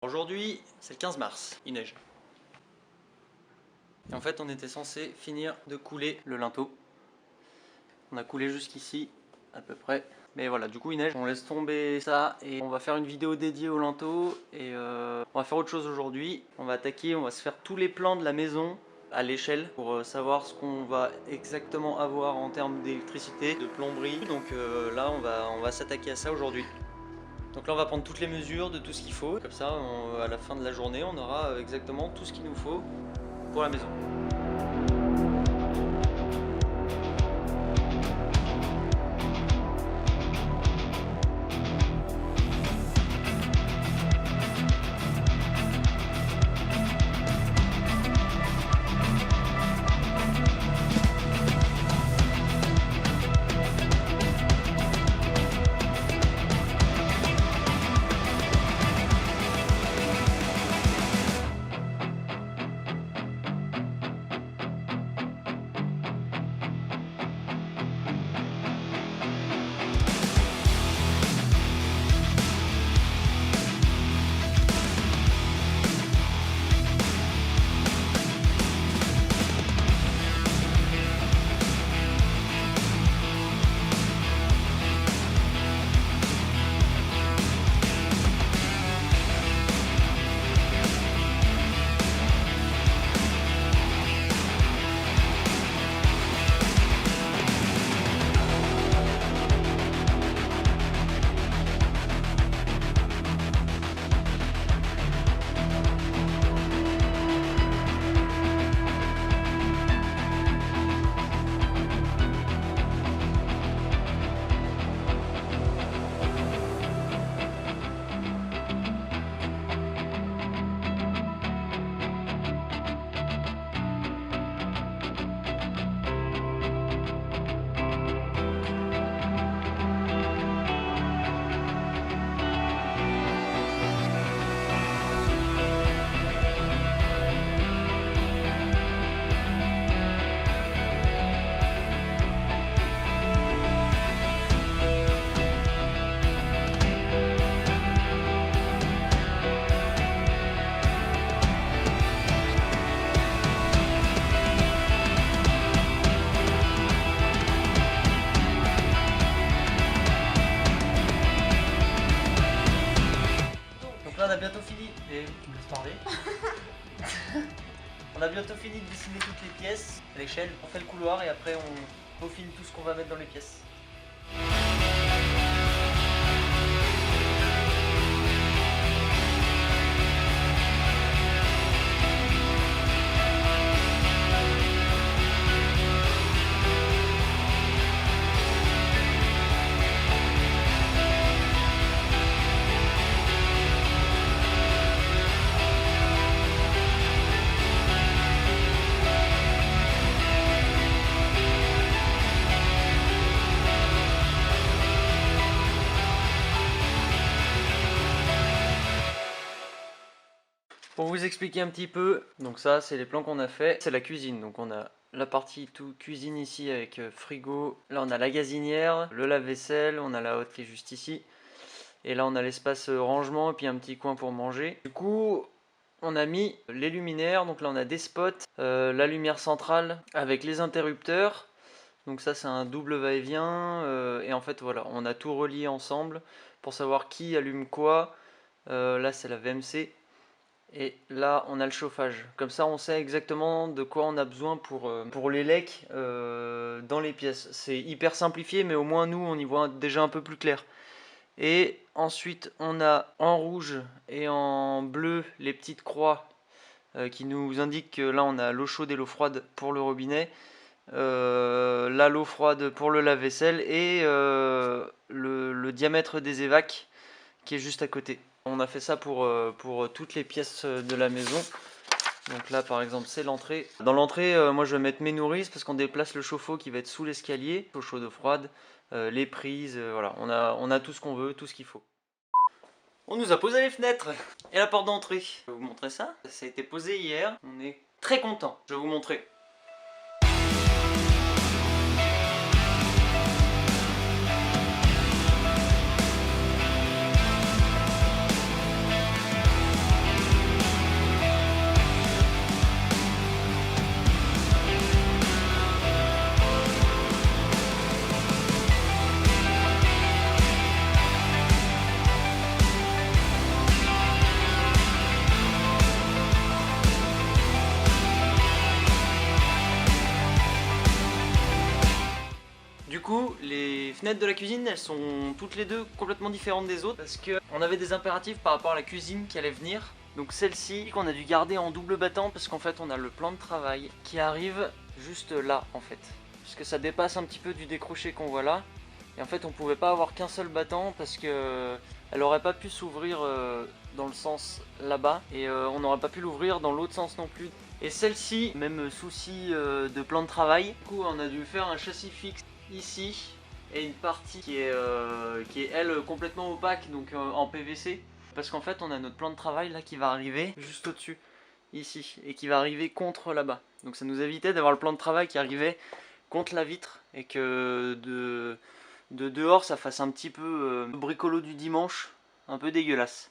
Aujourd'hui, c'est le 15 mars, il neige. Et en fait, on était censé finir de couler le linteau. On a coulé jusqu'ici, à peu près. Mais voilà, du coup, il neige. On laisse tomber ça et on va faire une vidéo dédiée au linteau. Et on va faire autre chose aujourd'hui. On va attaquer, on va se faire tous les plans de la maison à l'échelle pour savoir ce qu'on va exactement avoir en termes d'électricité, de plomberie. Donc là, on va s'attaquer à ça aujourd'hui. Donc là on va prendre toutes les mesures de tout ce qu'il faut, comme ça à la fin de la journée on aura exactement tout ce qu'il nous faut pour la maison. On a bientôt fini, et tu me laisses parler. On a bientôt fini de dessiner toutes les pièces à l'échelle. On fait le couloir et après on peaufine tout ce qu'on va mettre dans les pièces. Pour vous expliquer un petit peu, donc ça c'est les plans qu'on a fait, c'est la cuisine. Donc on a la partie tout cuisine ici avec frigo, là on a la gazinière, le lave-vaisselle, on a la hotte qui est juste ici. Et là on a l'espace rangement et puis un petit coin pour manger. Du coup on a mis les luminaires, donc là on a des spots, la lumière centrale avec les interrupteurs. Donc ça c'est un double va-et-vient et en fait voilà, on a tout relié ensemble pour savoir qui allume quoi. Là c'est la VMC. Et là on a le chauffage, comme ça on sait exactement de quoi on a besoin pour les lecs dans les pièces. C'est hyper simplifié mais au moins nous on y voit déjà un peu plus clair. Et ensuite on a en rouge et en bleu les petites croix qui nous indiquent que là on a l'eau chaude et l'eau froide pour le robinet. Là l'eau froide pour le lave-vaisselle et le diamètre des évacs qui est juste à côté. On a fait ça pour toutes les pièces de la maison. Donc là par exemple c'est l'entrée. Dans l'entrée moi je vais mettre mes nourrices parce qu'on déplace le chauffe-eau qui va être sous l'escalier. Eau chaude, eau froide, les prises, voilà. On a tout ce qu'on veut, tout ce qu'il faut. On nous a posé les fenêtres et la porte d'entrée. Je vais vous montrer ça. Ça a été posé hier. On est très content. Je vais vous montrer. coup, les fenêtres de la cuisine, elles sont toutes les deux complètement différentes des autres parce qu'on avait des impératifs par rapport à la cuisine qui allait venir. Donc celle-ci qu'on a dû garder en double battant parce qu'en fait on a le plan de travail qui arrive juste là en fait. Parce que ça dépasse un petit peu du décroché qu'on voit là. Et en fait on pouvait pas avoir qu'un seul battant parce que elle aurait pas pu s'ouvrir dans le sens là-bas. Et on n'aurait pas pu l'ouvrir dans l'autre sens non plus. Et celle-ci, même souci de plan de travail. Du coup on a dû faire un châssis fixe ici. Et une partie qui est elle complètement opaque, donc en PVC. Parce qu'en fait on a notre plan de travail là qui va arriver juste au-dessus, ici, et qui va arriver contre là-bas. Donc ça nous évitait d'avoir le plan de travail qui arrivait contre la vitre et que de dehors ça fasse un petit peu bricolo du dimanche, un peu dégueulasse.